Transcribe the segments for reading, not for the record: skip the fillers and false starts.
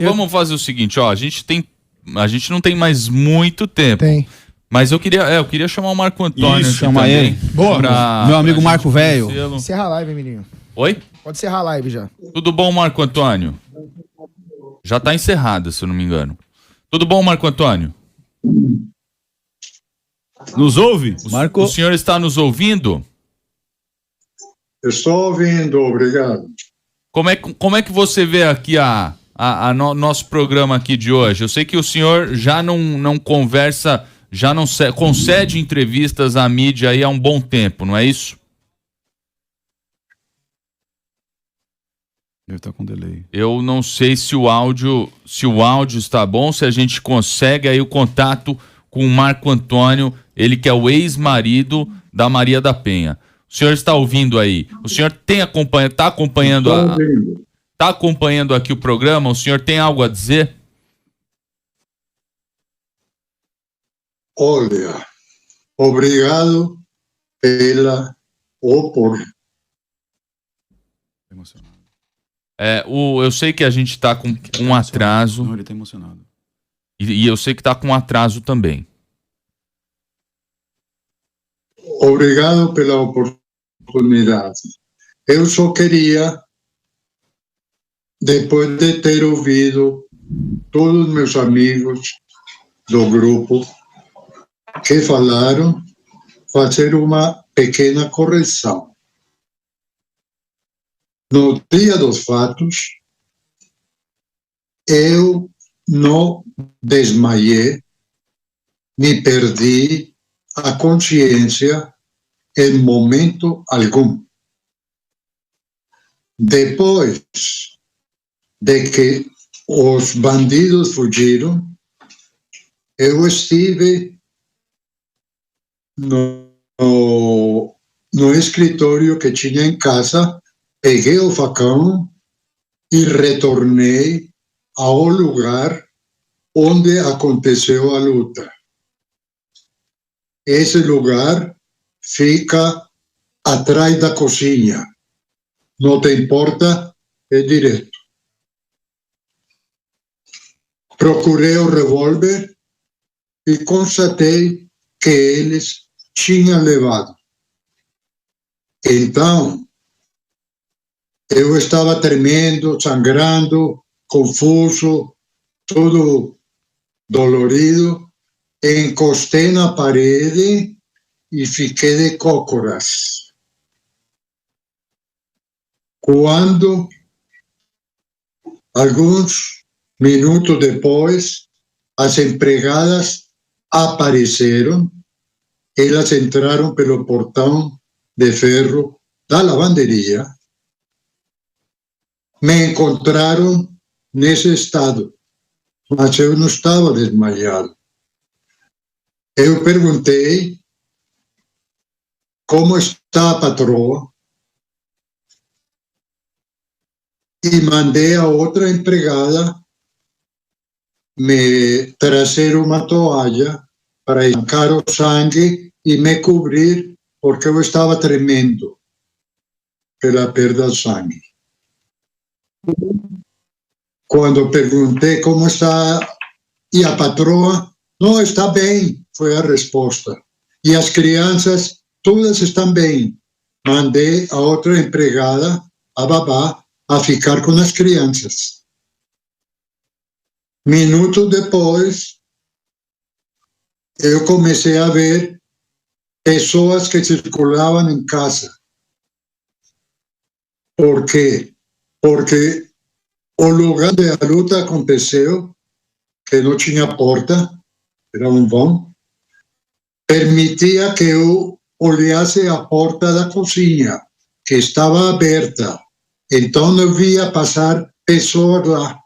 Vamos fazer o seguinte, ó, a gente não tem mais muito tempo. Tem. Mas eu queria chamar o Marco Antônio. Isso, chama ele. Boa. Meu amigo Marco Velho. Encerra a live, menino. Oi? Pode encerrar a live já. Tudo bom, Marco Antônio? Já tá encerrada, se eu não me engano. Tudo bom, Marco Antônio? Nos ouve? O senhor está nos ouvindo? Estou ouvindo, obrigado. Como é que você vê aqui nosso programa aqui de hoje? Eu sei que o senhor já não conversa, já não concede entrevistas à mídia aí há um bom tempo, não é isso? Ele tá com delay. Eu não sei se o áudio está bom, se a gente consegue aí o contato com o Marco Antônio, ele que é o ex-marido da Maria da Penha. O senhor está ouvindo aí? O senhor está acompanhando aqui o programa? O senhor tem algo a dizer? Olha, obrigado pela oportunidade. Emocionado. Eu sei que a gente está com um atraso. Não, ele está emocionado. E eu sei que está com um atraso também. Obrigado pela oportunidade. Eu só queria, depois de ter ouvido todos os meus amigos do grupo que falaram, fazer uma pequena correção. No dia dos fatos, eu não desmaiei, nem perdi a consciência em momento algum. Depois de que os bandidos fugiram, eu estive no escritório que tinha em casa, peguei o facão e retornei ao lugar onde aconteceu a luta. Esse lugar fica atrás da cozinha. Não te importa, é direto. Procurei o revólver e constatei que eles tinham levado. Então, eu estava tremendo, sangrando, confuso, todo dolorido. Encostei na parede e fiquei de cócoras. Quando, alguns minutos depois, as empregadas apareceram, elas entraram pelo portão de ferro da lavanderia, me encontraram nesse estado, mas eu não estava desmaiado. Eu perguntei como está a patroa e mandei a outra empregada me trazer uma toalha para arrancar o sangue e me cobrir, porque eu estava tremendo pela perda de sangue. Quando perguntei como está e a patroa, não, está bem, foi a resposta. E as crianças, todas estão bem. Mandei a outra empregada, a babá, a ficar com as crianças. Minutos depois, eu comecei a ver pessoas que circulavam em casa. Por quê? Porque o lugar onde a luta aconteceu, que não tinha porta, era um vão, permitia que eu olhasse a porta da cozinha, que estava aberta. Então eu via passar pessoas lá.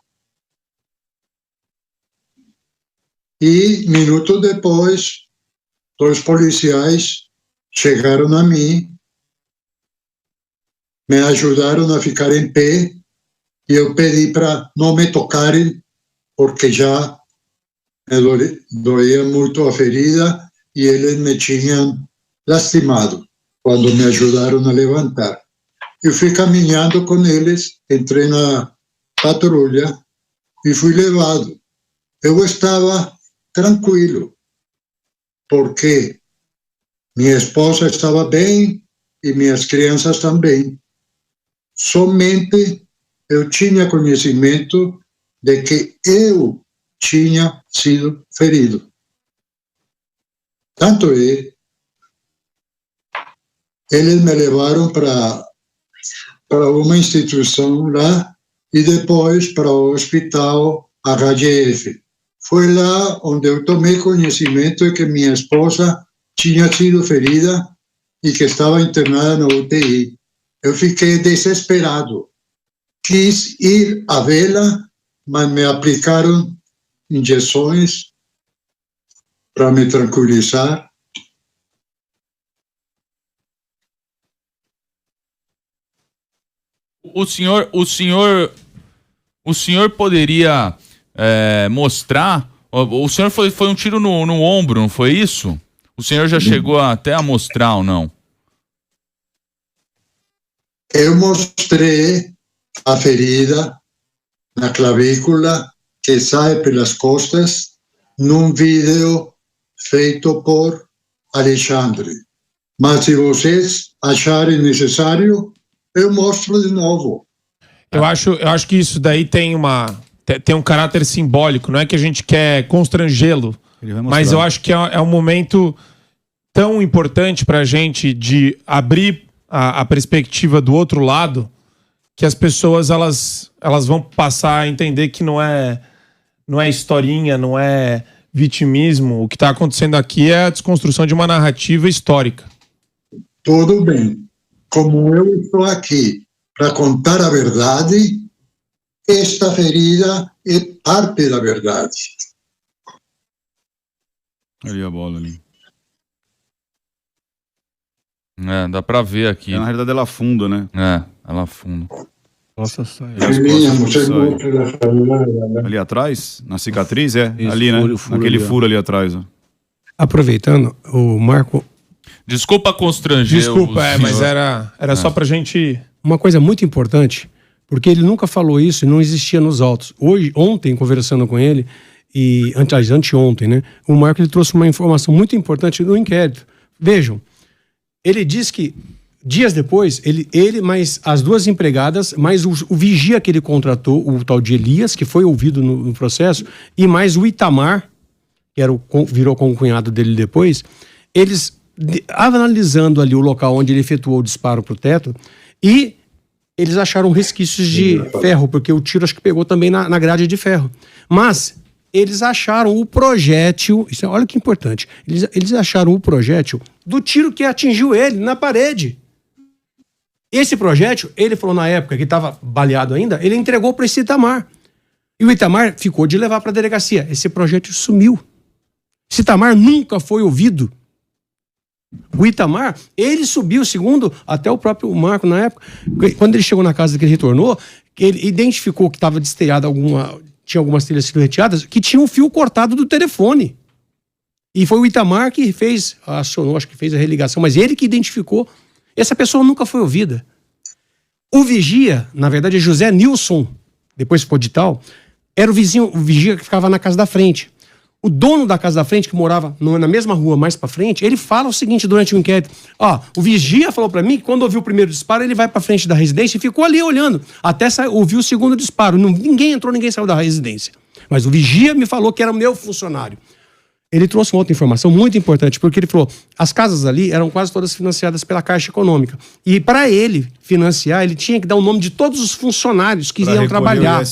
E minutos depois, dois policiais chegaram a mim, me ajudaram a ficar em pé, e eu pedi para não me tocarem, porque já me doía muito a ferida e eles me tinham lastimado quando me ajudaram a levantar. Eu fui caminhando com eles, entrei na patrulha e fui levado. Eu estava tranquilo, porque minha esposa estava bem e minhas crianças também. Somente eu tinha conhecimento de que eu tinha sido ferido. Tanto é, eles me levaram para uma instituição lá e depois para o hospital HGF. Foi lá onde eu tomei conhecimento de que minha esposa tinha sido ferida e que estava internada na UTI. Eu fiquei desesperado. Quis ir a vê-la, mas me aplicaram injeções para me tranquilizar. O senhor poderia mostrar? O senhor foi um tiro no ombro, não foi isso? O senhor já chegou até a mostrar ou não? Eu mostrei a ferida na clavícula que sai pelas costas num vídeo feito por Alexandre. Mas se vocês acharem necessário, eu mostro de novo. Eu acho que isso daí tem um caráter simbólico. Não é que a gente quer constrangê-lo, mas eu acho que é um momento tão importante para a gente de abrir a perspectiva do outro lado, que as pessoas elas vão passar a entender que não é historinha, não é vitimismo. O que está acontecendo aqui é a desconstrução de uma narrativa histórica. Tudo bem. Como eu estou aqui para contar a verdade, esta ferida é parte da verdade. Ali a bola ali. Dá pra ver aqui. Na realidade ela afunda, né? Ela afunda. Nossa, sai. Ali atrás, na cicatriz, Isso, ali, né? Aquele ali, furo ali atrás. Ó. Aproveitando, o Marco... Desculpa constranger. Desculpa, mas era só pra gente... Uma coisa muito importante, porque ele nunca falou isso e não existia nos autos. Ontem, conversando com ele, anteontem, né? O Marco ele trouxe uma informação muito importante no inquérito. Vejam, ele diz que dias depois, ele mais as duas empregadas, mais o vigia que ele contratou, o tal de Elias, que foi ouvido no processo, e mais o Itamar, que virou concunhado dele depois, eles... analisando ali o local onde ele efetuou o disparo pro teto, e eles acharam resquícios de ferro, porque o tiro acho que pegou também na grade de ferro. Mas eles acharam o projétil, olha que importante, eles acharam o projétil do tiro que atingiu ele na parede. Esse projétil, ele falou na época que estava baleado ainda, ele entregou para esse Itamar. E o Itamar ficou de levar para a delegacia. Esse projétil sumiu. Esse Itamar nunca foi ouvido. O Itamar, ele subiu, segundo até o próprio Marco na época, quando ele chegou na casa que ele retornou, ele identificou que estava destelhada tinha algumas telhas silhueteadas, que tinha um fio cortado do telefone. E foi o Itamar que acionou, acho que fez a religação, mas ele que identificou. Essa pessoa nunca foi ouvida. O vigia, na verdade é José Nilson, depois ficou de tal, era o vigia que ficava na casa da frente. O dono da casa da frente, que morava na mesma rua mais pra frente, ele fala o seguinte durante o inquérito. O vigia falou pra mim que quando ouviu o primeiro disparo, ele vai pra frente da residência e ficou ali olhando. Até ouvir o segundo disparo. Ninguém entrou, ninguém saiu da residência. Mas o vigia me falou que era o meu funcionário. Ele trouxe uma outra informação muito importante, porque ele falou, as casas ali eram quase todas financiadas pela Caixa Econômica. E para ele financiar, ele tinha que dar o nome de todos os funcionários que iriam trabalhar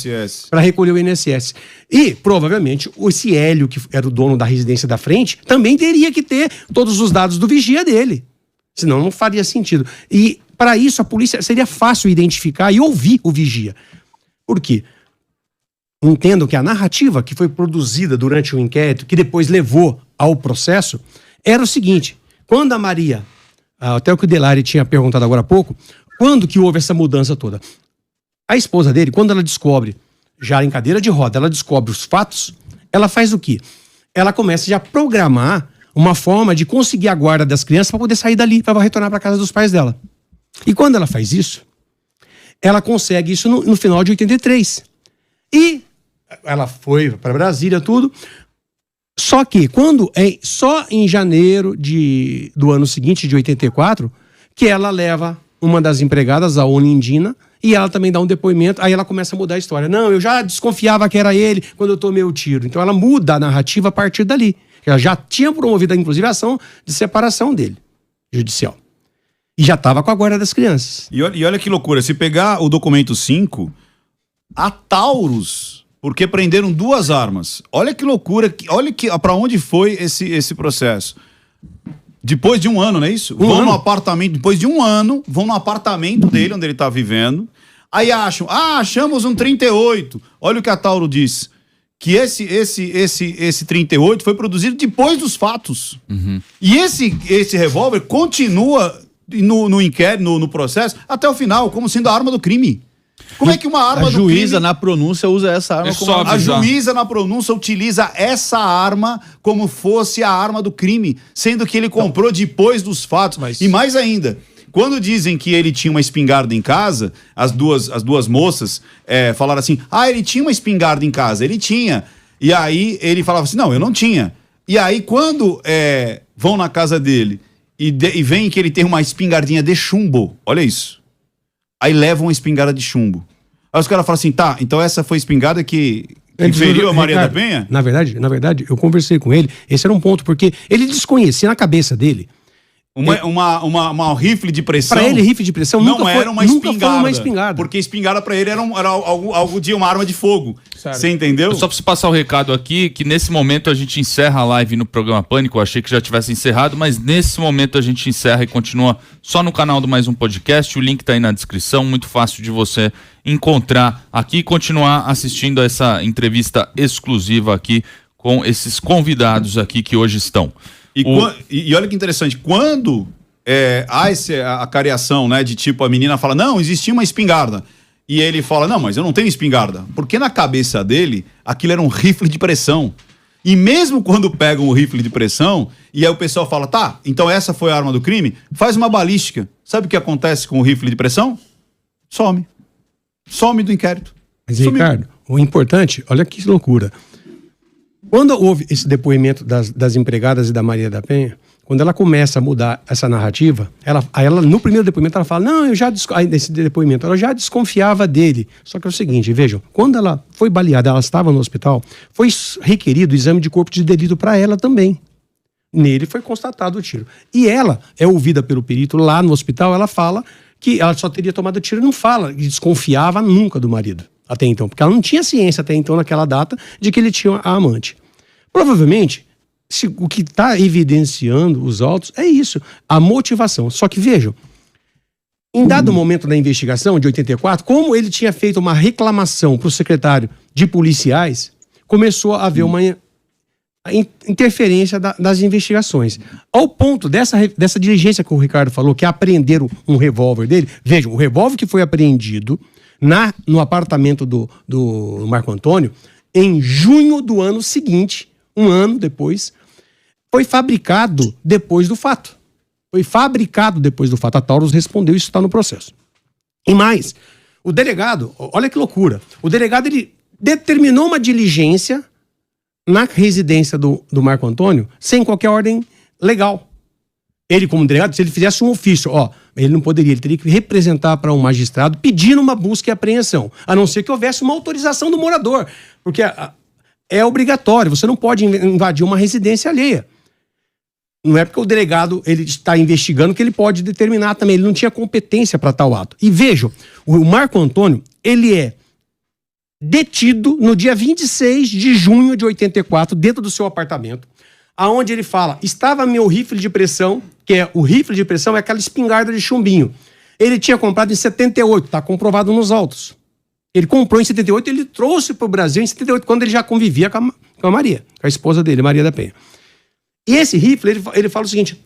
para recolher o INSS. E, provavelmente, esse Hélio, que era o dono da residência da frente, também teria que ter todos os dados do vigia dele. Senão não faria sentido. E, para isso, a polícia seria fácil identificar e ouvir o vigia. Por quê? Entendo que a narrativa que foi produzida durante o inquérito, que depois levou ao processo, era o seguinte: quando a Maria, até o que o Delari tinha perguntado agora há pouco, quando que houve essa mudança toda? A esposa dele, quando ela descobre, já em cadeira de roda, ela descobre os fatos, ela faz o quê? Ela começa já a programar uma forma de conseguir a guarda das crianças para poder sair dali, para retornar para casa dos pais dela. E quando ela faz isso, ela consegue isso no final de 83. E ela foi para Brasília, tudo. Só que só em janeiro do ano seguinte, de 84, que ela leva uma das empregadas, a Onindina, e ela também dá um depoimento, aí ela começa a mudar a história. Não, eu já desconfiava que era ele quando eu tomei o tiro. Então ela muda a narrativa a partir dali. Ela já tinha promovido, inclusive, a ação de separação dele, judicial. E já estava com a guarda das crianças. E olha que loucura, se pegar o documento 5, a Taurus, porque prenderam 2 armas. Olha que loucura, olha para onde foi esse processo. Depois de 1 ano, não é isso? Vão no apartamento, depois de 1 ano, vão no apartamento dele, onde ele tá vivendo. Aí achamos um 38. Olha o que a Tauro diz. Que esse 38 foi produzido depois dos fatos. Uhum. E esse revólver continua no inquérito, no processo, até o final, como sendo a arma do crime. Como é que uma arma do crime... A juíza na pronúncia usa essa arma como... A juíza na pronúncia utiliza essa arma como fosse a arma do crime, sendo que ele comprou depois dos fatos. E mais ainda, quando dizem que ele tinha uma espingarda em casa, as duas moças falaram assim, ele tinha uma espingarda em casa, ele tinha. E aí ele falava assim, não, eu não tinha. E aí quando vão na casa dele e veem que ele tem uma espingardinha de chumbo, olha isso. Aí levam uma espingarda de chumbo. Aí os caras falam assim, tá, então essa foi a espingarda que feriu a Maria da Penha? Na verdade, eu conversei com ele, esse era um ponto, porque ele desconhecia na cabeça dele. Uma rifle de pressão. Para ele, rifle de pressão não era uma espingarda. Nunca foi uma espingarda. Porque espingarda para ele era algo de uma arma de fogo. Você entendeu? Eu só preciso passar o recado aqui, que nesse momento a gente encerra a live no programa Pânico. Eu achei que já tivesse encerrado, mas nesse momento a gente encerra e continua só no canal do Mais Um Podcast. O link tá aí na descrição, muito fácil de você encontrar aqui e continuar assistindo a essa entrevista exclusiva aqui com esses convidados aqui que hoje estão. E olha que interessante, quando há a cariação, né, de tipo, a menina fala, não, existia uma espingarda, e ele fala, não, mas eu não tenho espingarda, porque na cabeça dele, aquilo era um rifle de pressão, e mesmo quando pegam o rifle de pressão, e aí o pessoal fala, tá, então essa foi a arma do crime, faz uma balística, sabe o que acontece com o rifle de pressão? Some do inquérito. Mas Ricardo, o importante, olha que loucura. Quando houve esse depoimento das empregadas e da Maria da Penha, quando ela começa a mudar essa narrativa, ela no primeiro depoimento ela fala, não, nesse depoimento, ela já desconfiava dele. Só que é o seguinte, vejam, quando ela foi baleada, ela estava no hospital, foi requerido o exame de corpo de delito para ela também. Nele foi constatado o tiro. E ela é ouvida pelo perito lá no hospital, ela fala que ela só teria tomado tiro e não fala, e desconfiava nunca do marido até então, porque ela não tinha ciência até então, naquela data, de que ele tinha a amante. Provavelmente, o que está evidenciando os autos é isso, a motivação. Só que vejam, em dado momento da investigação de 84, como ele tinha feito uma reclamação para o secretário de policiais, começou a haver uma interferência das investigações. Ao ponto dessa diligência que o Ricardo falou, que apreenderam um revólver dele. Vejam, o revólver que foi apreendido no apartamento do Marco Antônio, em junho do ano seguinte, um ano depois, foi fabricado depois do fato. A Taurus respondeu, isso está no processo. E mais, o delegado, olha que loucura, o delegado ele determinou uma diligência na residência do Marco Antônio sem qualquer ordem legal. Ele, como delegado, se ele fizesse um ofício, ele não poderia, ele teria que representar para um magistrado pedindo uma busca e apreensão, a não ser que houvesse uma autorização do morador, porque é obrigatório, você não pode invadir uma residência alheia. Não é porque o delegado ele está investigando que ele pode determinar também, ele não tinha competência para tal ato. E vejam, o Marco Antônio, ele é detido no dia 26 de junho de 84, dentro do seu apartamento, aonde ele fala, estava meu rifle de pressão, que é o rifle de pressão, é aquela espingarda de chumbinho. Ele tinha comprado em 78, está comprovado nos autos. Ele comprou em 78 e ele trouxe para o Brasil em 78, quando ele já convivia com a Maria, com a esposa dele, Maria da Penha. E esse rifle, ele fala o seguinte,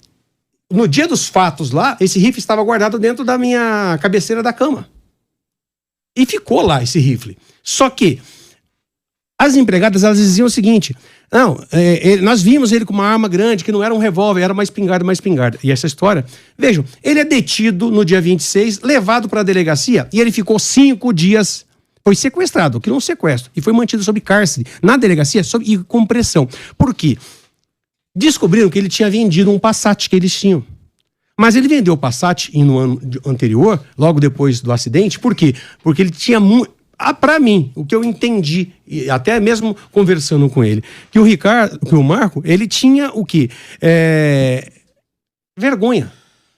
no dia dos fatos lá, esse rifle estava guardado dentro da minha cabeceira da cama. E ficou lá esse rifle. Só que as empregadas, elas diziam o seguinte, não, nós vimos ele com uma arma grande, que não era um revólver, era uma espingarda. E essa história, vejam, ele é detido no dia 26, levado para a delegacia, e ele ficou 5 dias Foi sequestrado, aquilo é um sequestro. E foi mantido sob cárcere, na delegacia, e com pressão. Por quê? Descobriram que ele tinha vendido um Passat que eles tinham. Mas ele vendeu o Passat no ano anterior, logo depois do acidente. Por quê? Porque ele tinha para mim, o que eu entendi, e até mesmo conversando com ele, que o Marco, ele tinha o quê? Vergonha.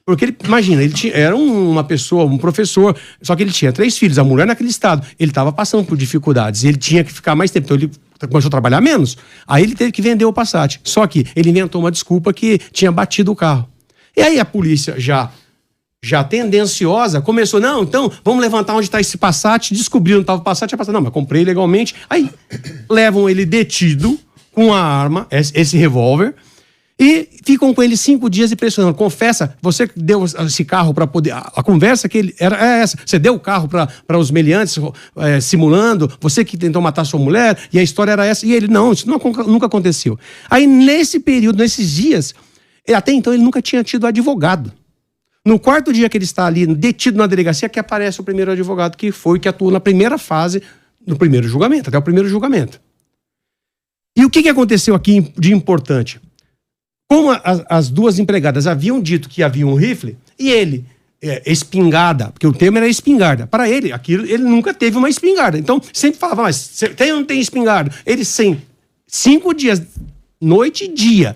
Porque ele, imagina, era uma pessoa, um professor, só que ele tinha 3 filhos, a mulher naquele estado. Ele estava passando por dificuldades, ele tinha que ficar mais tempo, então ele começou a trabalhar menos. Aí ele teve que vender o Passat. Só que ele inventou uma desculpa que tinha batido o carro. E aí a polícia já tendenciosa, começou, não, então vamos levantar onde está esse Passat, descobriram onde estava o Passat, não, mas comprei legalmente. Aí levam ele detido com a arma, esse revólver, e ficam com ele 5 dias e pressionando. Confessa, você que deu esse carro para poder... A conversa que ele era essa. Você deu o carro para os meliantes, simulando, você que tentou matar sua mulher, e a história era essa. E ele, não, isso nunca aconteceu. Aí, nesse período, nesses dias, até então ele nunca tinha tido advogado. No 4º dia que ele está ali, detido na delegacia, que aparece o primeiro advogado, que atuou na primeira fase, no primeiro julgamento, até o primeiro julgamento. E o que aconteceu aqui de importante? Como as 2 empregadas haviam dito que havia um rifle, e ele, espingarda, porque o tema era espingarda. Para ele, ele nunca teve uma espingarda. Então, sempre falava, mas você tem ou não tem espingarda? Ele, 5 dias, noite e dia,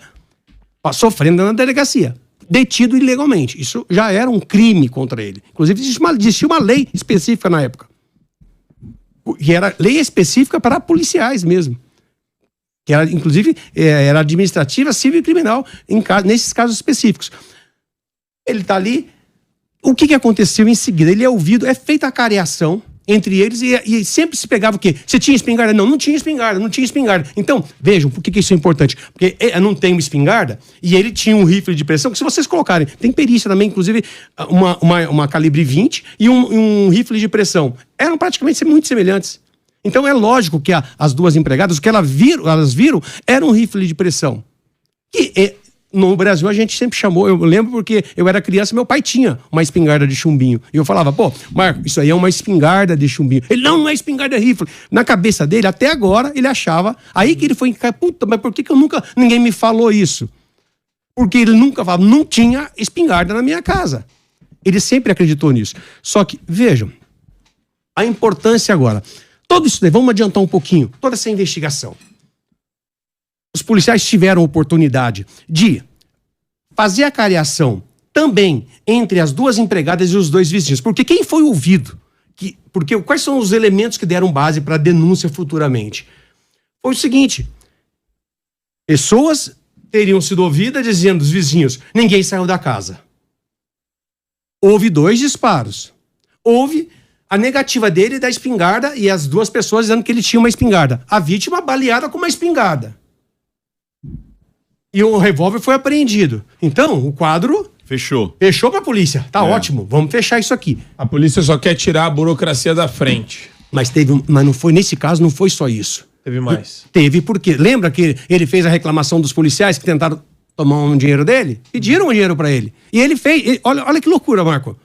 sofrendo na delegacia, detido ilegalmente. Isso já era um crime contra ele. Inclusive, existia uma lei específica na época. E era lei específica para policiais mesmo. Que era, inclusive, era administrativa, civil e criminal, nesses casos específicos. Ele está ali. O que aconteceu em seguida? Ele é ouvido, é feita a careação entre eles e sempre se pegava o quê? Você tinha espingarda? Não tinha espingarda, não tinha espingarda. Então, vejam, por que isso é importante? Porque não tem uma espingarda e ele tinha um rifle de pressão, que se vocês colocarem, tem perícia também, inclusive, uma calibre 20 e um rifle de pressão. Eram praticamente muito semelhantes. Então é lógico que as 2 empregadas, o que elas viram era um rifle de pressão. Que no Brasil a gente sempre chamou, eu lembro porque eu era criança, meu pai tinha uma espingarda de chumbinho. E eu falava, pô, Marco, isso aí é uma espingarda de chumbinho. Ele, não é espingarda, é rifle. Na cabeça dele, até agora, ele achava, aí que ele foi, puta, mas por que ninguém me falou isso? Porque ele nunca falava, não tinha espingarda na minha casa. Ele sempre acreditou nisso. Só que, vejam, a importância agora... Tudo isso, vamos adiantar um pouquinho, toda essa investigação. Os policiais tiveram oportunidade de fazer a careação também entre as 2 empregadas e os 2 vizinhos. Porque quem foi ouvido? Porque quais são os elementos que deram base para a denúncia futuramente? Foi o seguinte, pessoas teriam sido ouvidas dizendo dos vizinhos, ninguém saiu da casa. Houve 2 disparos. Houve... a negativa dele da espingarda e as 2 pessoas dizendo que ele tinha uma espingarda. A vítima baleada com uma espingarda. E o revólver foi apreendido. Então, o quadro... Fechou pra polícia. Tá ótimo, vamos fechar isso aqui. A polícia só quer tirar a burocracia da frente. Mas não foi, nesse caso, não foi só isso. Teve mais. Teve porque, lembra que ele fez a reclamação dos policiais que tentaram tomar um dinheiro dele? Pediram um dinheiro pra ele. E ele fez... Olha que loucura, Marco.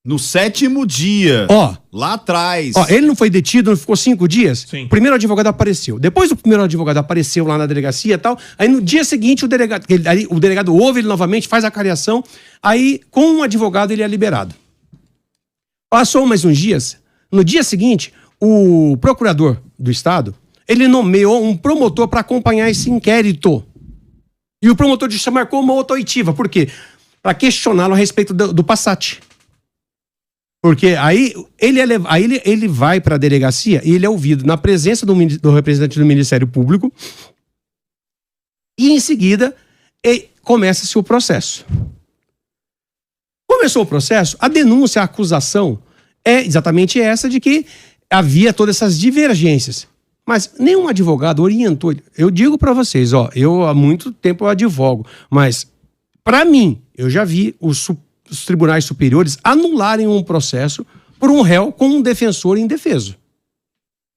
No 7º dia, lá atrás. Ele não foi detido, não ficou 5 dias? Sim. O primeiro advogado apareceu. Depois do primeiro advogado apareceu lá na delegacia e tal, aí no dia seguinte o delegado ouve ele novamente, faz a careação, aí com um advogado ele é liberado. Passou mais uns dias, no dia seguinte, o procurador do estado, ele nomeou um promotor para acompanhar esse inquérito. E o promotor de justiça marcou uma outra oitiva. Por quê? Para questioná-lo a respeito do Passat. Porque aí ele vai para a delegacia e ele é ouvido na presença do representante do Ministério Público e em seguida começa-se o processo. Começou o processo, a denúncia, a acusação é exatamente essa de que havia todas essas divergências. Mas nenhum advogado orientou. Eu digo para vocês, eu há muito tempo eu advogo, mas para mim, eu já vi os tribunais superiores anularem um processo por um réu com um defensor indefeso.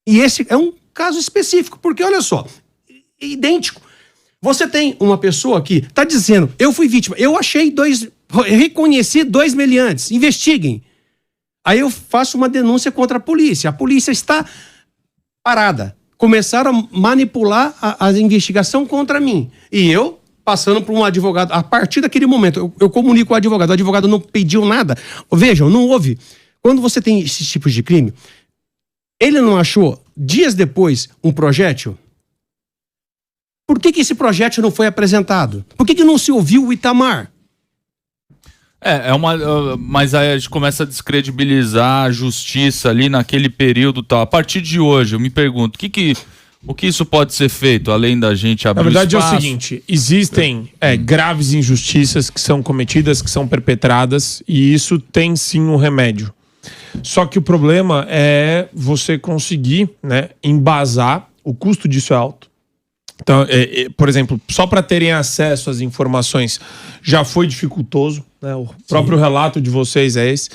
E esse é um caso específico, porque olha só, idêntico. Você tem uma pessoa que está dizendo, eu fui vítima, eu reconheci 2 meliantes, investiguem. Aí eu faço uma denúncia contra a polícia está parada. Começaram a manipular a investigação contra mim. E eu, passando por um advogado, a partir daquele momento, eu comunico com o advogado não pediu nada. Vejam, não houve. Quando você tem esses tipos de crime, ele não achou, dias depois, um projétil? Por que esse projétil não foi apresentado? Por que não se ouviu o Itamar? Mas aí a gente começa a descredibilizar a justiça ali naquele período e tal. A partir de hoje, eu me pergunto, o que isso pode ser feito, além da gente abrir espaço? Na verdade é o seguinte, existem graves injustiças que são cometidas, que são perpetradas, e isso tem sim um remédio. Só que o problema é você conseguir, né, embasar, o custo disso é alto. Então, por exemplo, só para terem acesso às informações já foi dificultoso, né? O próprio relato de vocês é esse.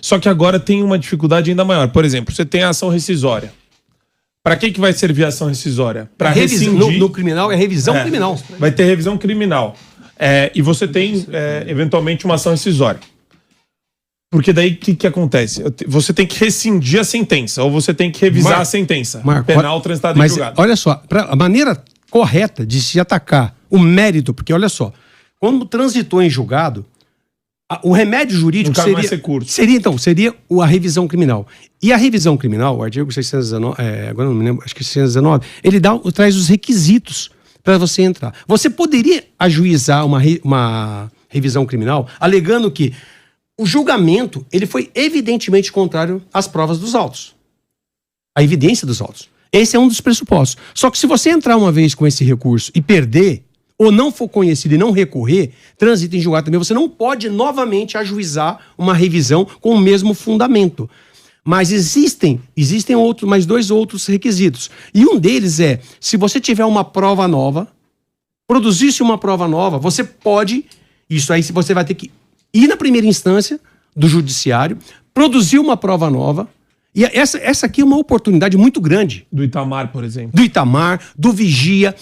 Só que agora tem uma dificuldade ainda maior. Por exemplo, você tem a ação rescisória. Para que vai servir a ação rescisória? Para rescindir... No criminal é revisão criminal. Vai ter revisão criminal. E você tem, eventualmente, uma ação rescisória. Porque daí o que acontece? Você tem que rescindir a sentença, ou você tem que revisar a sentença penal transitada em julgado. Olha só, a maneira correta de se atacar o mérito, porque olha só, quando transitou em julgado, o remédio jurídico seria a revisão criminal. E a revisão criminal, o artigo 619, agora não me lembro, acho que 619, ele traz os requisitos para você entrar. Você poderia ajuizar uma revisão criminal alegando que o julgamento ele foi evidentemente contrário às provas dos autos. A evidência dos autos. Esse é um dos pressupostos. Só que se você entrar uma vez com esse recurso e perder, ou não for conhecido e não recorrer, transita em julgado também, você não pode novamente ajuizar uma revisão com o mesmo fundamento. Mas existem mais dois outros requisitos. E um deles é, se você tiver uma prova nova, produzisse uma prova nova, você pode, isso aí você vai ter que ir na primeira instância do judiciário, produzir uma prova nova. E essa aqui é uma oportunidade muito grande. Do Itamar, por exemplo. Do Itamar, do Vigia.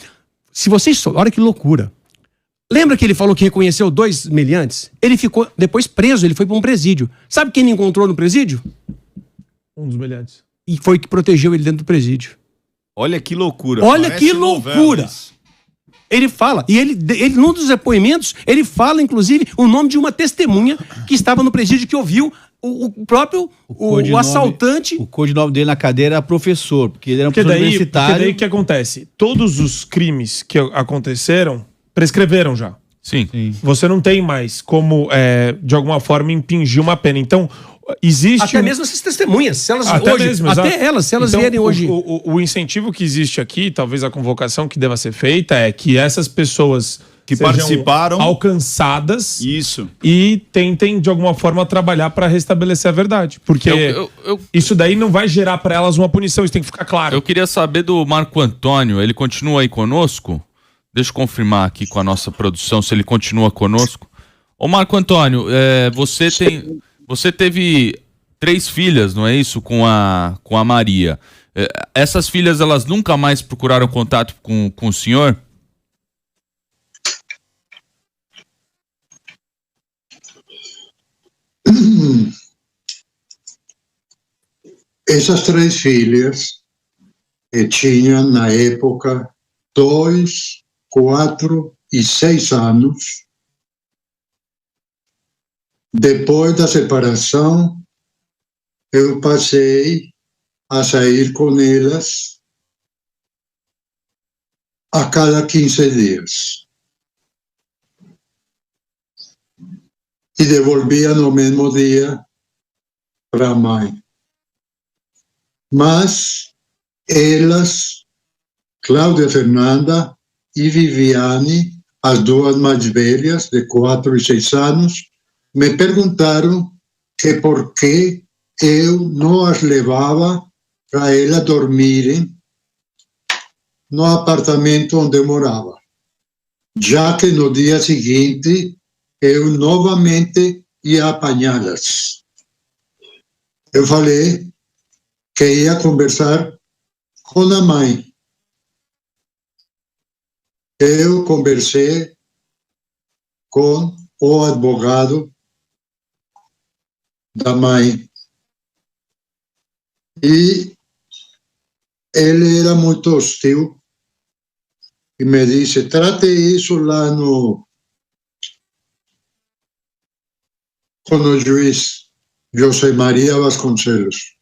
Se vocês... Olha que loucura. Lembra que ele falou que reconheceu 2 meliantes? Ele ficou depois preso, ele foi para um presídio. Sabe quem ele encontrou no presídio? Um dos meliantes. E foi que protegeu ele dentro do presídio. Olha que loucura. Olha que loucura. Ele fala, e ele num dos depoimentos, ele fala, inclusive, o nome de uma testemunha que estava no presídio, que ouviu o assaltante. O codinome dele na cadeira era professor, porque ele era um professor universitário. Porque daí o que acontece? Todos os crimes que aconteceram prescreveram já. Sim. Você não tem mais como, de alguma forma, impingir uma pena. Então, existe... Até mesmo essas testemunhas, se elas vierem hoje... O incentivo que existe aqui, talvez a convocação que deva ser feita, é que essas pessoas que participaram alcançadas isso e tentem, de alguma forma, trabalhar para restabelecer a verdade. Porque isso daí não vai gerar para elas uma punição, isso tem que ficar claro. Eu queria saber do Marco Antônio, ele continua aí conosco? Deixa eu confirmar aqui com a nossa produção se ele continua conosco. Ô Marco Antônio, você teve 3 filhas, não é isso? Com a Maria. Essas filhas, elas nunca mais procuraram contato com o senhor? Essas 3 filhas tinham, na época, 2, 4 e 6 anos. Depois da separação, eu passei a sair com elas a cada 15 dias. E devolvia no mesmo dia para a mãe. Mas elas, Cláudia Fernanda e Viviane, as 2 mais velhas, de 4 e 6 anos, me perguntaram que por que eu não as levava para elas dormirem no apartamento onde eu morava, já que no dia seguinte eu novamente ia apanhá-las. Eu falei que ia conversar com a mãe. Eu conversei com o advogado da mãe E ele era muito hostil e me disse: trate isso lá com o juiz José Maria Vasconcelos,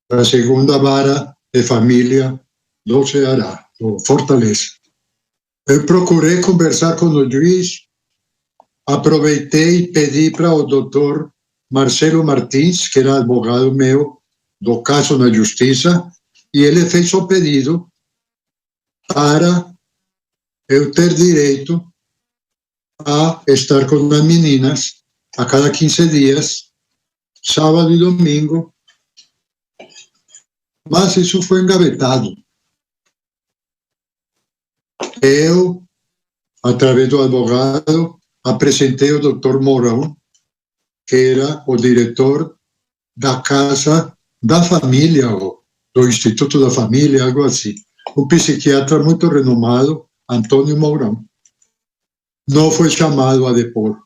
da segunda vara de família do Ceará, do Fortaleza. Eu procurei conversar com o juiz, aproveitei e pedi para o doutor Marcelo Martins, que era advogado meu do caso na justiça, e ele fez o pedido para eu ter direito a estar com as meninas a cada 15 dias, sábado e domingo, mas isso foi engavetado. Eu, através do advogado, apresentei o Dr. Mourão, que era o diretor da Casa da Família, ou do Instituto da Família, algo assim. Um psiquiatra muito renomado, Antônio Mourão. Não foi chamado a depor.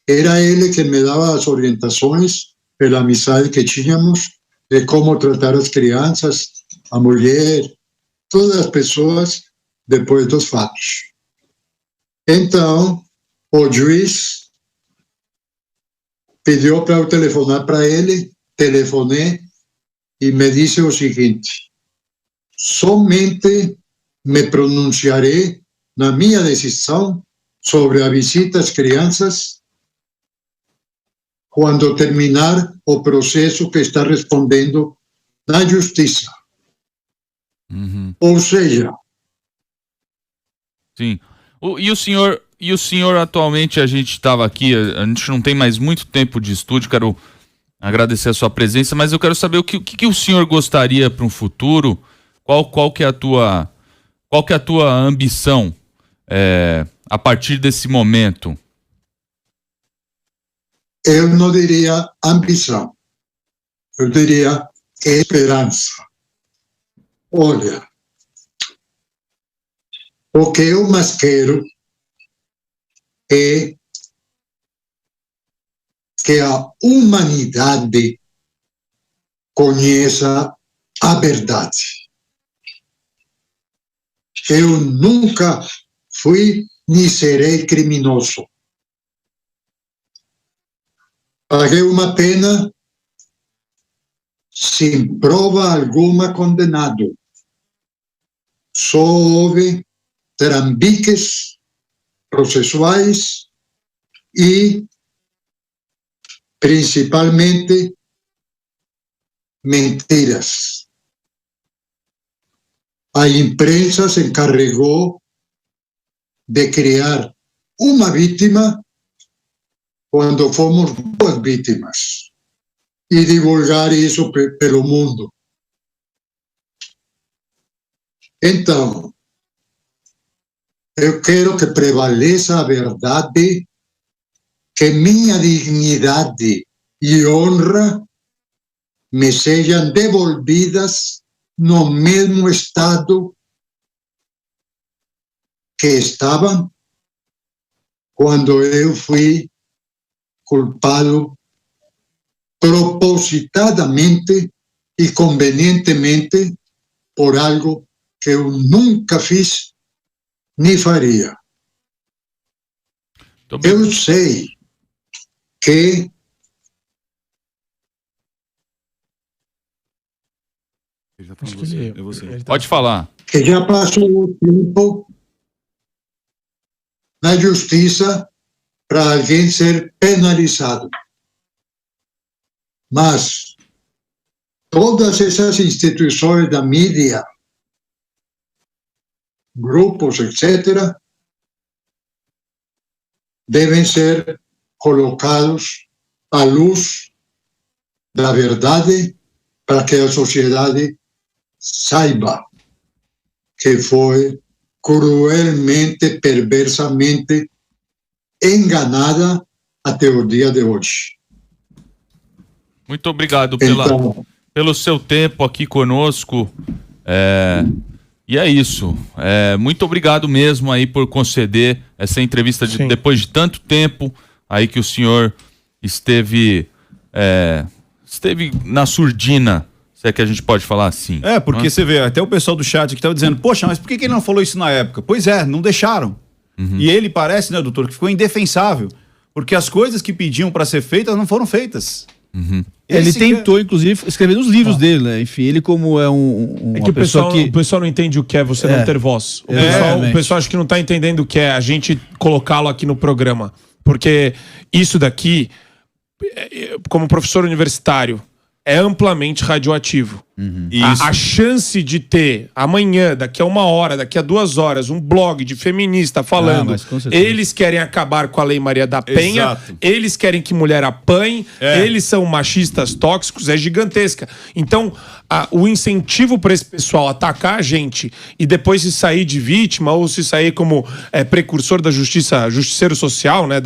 Era ele que me dava as orientações, pela amizade que tínhamos, de como tratar as crianças, a mulher, todas as pessoas, depois dos fatos. Então, o juiz pediu para eu telefonar para ele, telefonei e me disse o seguinte: somente me pronunciarei na minha decisão sobre a visita às crianças quando terminar o processo que está respondendo na justiça. Ou seja... Sim. E o senhor atualmente, a gente estava aqui, a gente não tem mais muito tempo de estúdio, quero agradecer a sua presença, mas eu quero saber o que o senhor gostaria para um futuro, qual que é a tua ambição a partir desse momento? Eu não diria ambição, eu diria esperança. Olha, o que eu mais quero é que a humanidade conheça a verdade. Eu nunca fui nem serei criminoso. Paguei uma pena sem prova alguma condenado. Só houve trambiques processuais e, principalmente, mentiras. A imprensa se encarregou de criar uma vítima quando fomos duas vítimas e divulgar isso pelo mundo. Então, eu quero que prevaleça a verdade, que minha dignidade e honra me sejam devolvidas no mesmo estado que estavam quando eu fui culpado propositadamente e convenientemente por algo que eu nunca fiz nem faria. Eu sei que Pode falar. Que já passou o tempo na justiça para alguém ser penalizado. Mas todas essas instituições da mídia, grupos, etc., devem ser colocados à luz da verdade para que a sociedade saiba que foi cruelmente, perversamente enganada até o dia de hoje. Muito obrigado pelo seu tempo aqui conosco. E é isso. Muito obrigado mesmo aí por conceder essa entrevista depois de tanto tempo aí que o senhor esteve esteve na surdina, se é que a gente pode falar assim. Porque você vê, até o pessoal do chat que estava dizendo, poxa, mas por que ele não falou isso na época? Pois é, não deixaram. E ele parece, né, doutor, que ficou indefensável, porque as coisas que pediam para ser feitas não foram feitas. Ele tentou, inclusive, escrever nos livros dele, né? Enfim, ele como é que o pessoal não entende o que é você não ter voz. O pessoal acha que não tá entendendo o que é a gente colocá-lo aqui no programa. Porque isso daqui, como professor universitário, é amplamente radioativo. A chance de ter amanhã, daqui a 1 hora, daqui a 2 horas, um blog de feminista falando eles querem acabar com a Lei Maria da Penha, eles querem que mulher apanhe, eles são machistas tóxicos, é gigantesca. Então, o incentivo para esse pessoal atacar a gente e depois se sair de vítima ou se sair como precursor da justiça, justiceiro social, né,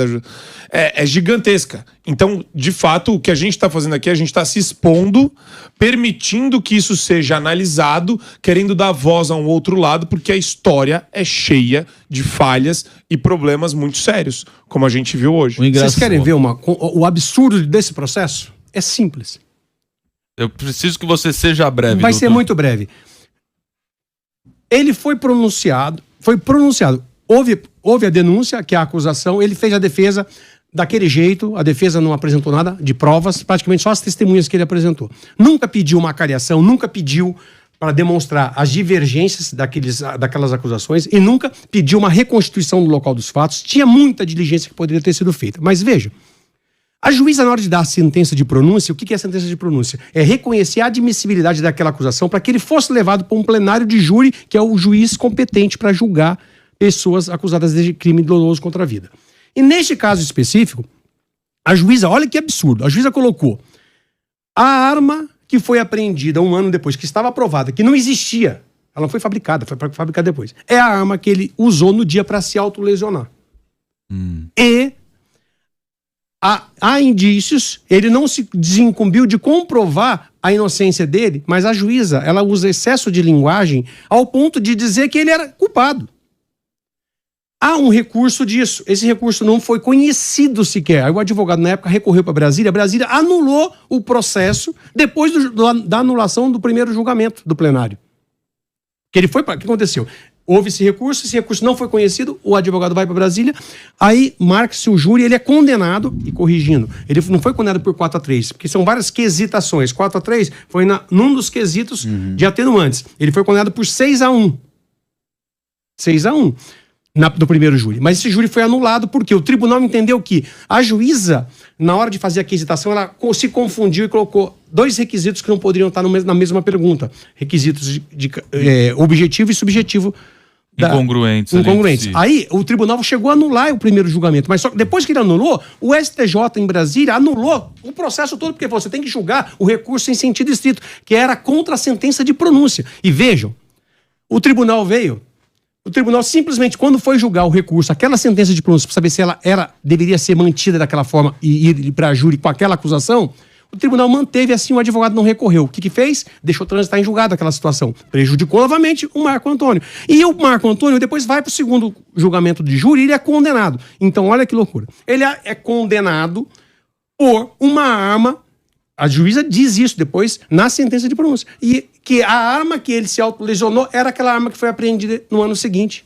é gigantesca. Então, de fato, o que a gente está fazendo aqui, a gente está se expondo, permitindo que isso seja analisado, querendo dar voz a um outro lado, porque a história é cheia de falhas e problemas muito sérios, como a gente viu hoje. Vocês querem ver o absurdo desse processo? É simples. Eu preciso que você seja breve. Vai ser muito breve. Ele foi pronunciado. Houve a denúncia, que é a acusação, ele fez a defesa daquele jeito, a defesa não apresentou nada de provas, praticamente só as testemunhas que ele apresentou. Nunca pediu uma cariação, nunca pediu para demonstrar as divergências daquelas acusações e nunca pediu uma reconstituição do local dos fatos. Tinha muita diligência que poderia ter sido feita. Mas veja, a juíza, na hora de dar a sentença de pronúncia, o que é a sentença de pronúncia? É reconhecer a admissibilidade daquela acusação para que ele fosse levado para um plenário de júri, que é o juiz competente para julgar pessoas acusadas de crime doloso contra a vida. E neste caso específico, a juíza, olha que absurdo, a juíza colocou a arma que foi apreendida 1 ano depois, que estava aprovada, que não existia, ela não foi fabricada, foi fabricada depois, é a arma que ele usou no dia para se autolesionar. E há indícios, ele não se desincumbiu de comprovar a inocência dele, mas a juíza, ela usa excesso de linguagem ao ponto de dizer que ele era culpado. Há um recurso disso. Esse recurso não foi conhecido sequer. Aí o advogado, na época, recorreu para Brasília. Brasília anulou o processo depois da anulação do primeiro julgamento do plenário. O que aconteceu? Houve esse recurso não foi conhecido, o advogado vai para Brasília, aí marca-se o júri, ele é condenado, e corrigindo, ele não foi condenado por 4-3, porque são várias quesitações. 4-3 foi num dos quesitos de atenuantes. Ele foi condenado por 6-1. 6-1. Do primeiro júri. Mas esse júri foi anulado porque o tribunal entendeu que a juíza, na hora de fazer a aquisitação, ela se confundiu e colocou 2 requisitos que não poderiam estar na mesma pergunta. Requisitos de objetivo e subjetivo. Incongruentes. Aí o tribunal chegou a anular o primeiro julgamento, mas só depois que ele anulou, o STJ em Brasília anulou o processo todo, porque você tem que julgar o recurso em sentido estrito, que era contra a sentença de pronúncia. E vejam, o tribunal simplesmente, quando foi julgar o recurso, aquela sentença de pronúncia, para saber se ela deveria ser mantida daquela forma e ir para a júri com aquela acusação, o tribunal manteve assim, o advogado não recorreu. O que fez? Deixou transitar em julgado aquela situação. Prejudicou novamente o Marco Antônio. E o Marco Antônio depois vai para o segundo julgamento de júri e ele é condenado. Então, olha que loucura. Ele é condenado por uma arma. A juíza diz isso depois na sentença de pronúncia. E que a arma que ele se autolesionou era aquela arma que foi apreendida no ano seguinte.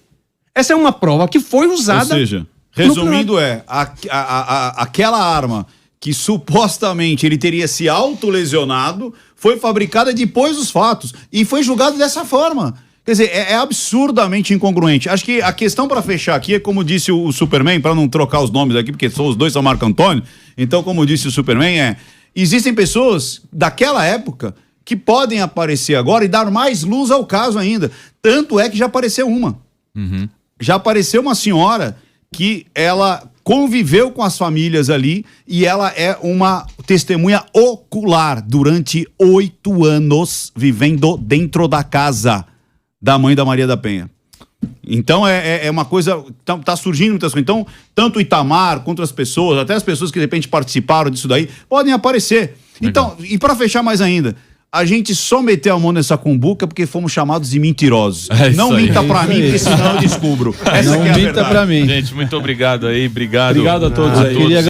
Essa é uma prova que foi usada... Ou seja, resumindo aquela arma que supostamente ele teria se autolesionado foi fabricada depois dos fatos e foi julgado dessa forma. Quer dizer, é absurdamente incongruente. Acho que a questão para fechar aqui é como disse o Superman, para não trocar os nomes aqui, porque os dois são Marco Antônio, então como disse o Superman existem pessoas daquela época que podem aparecer agora e dar mais luz ao caso ainda. Tanto é que já apareceu uma. Já apareceu uma senhora que ela conviveu com as famílias ali e ela é uma testemunha ocular durante 8 anos vivendo dentro da casa da mãe da Maria da Penha. Então é uma coisa, tá surgindo muitas coisas. Então, tanto o Itamar quanto as pessoas, até as pessoas que de repente participaram disso daí, podem aparecer. Então, e para fechar mais ainda, a gente só meteu a mão nessa cumbuca porque fomos chamados de mentirosos. Não minta pra mim, porque senão eu descubro. Essa não que é a minta verdade. pra mim. Gente, muito obrigado aí, obrigado. Obrigado a todos aí.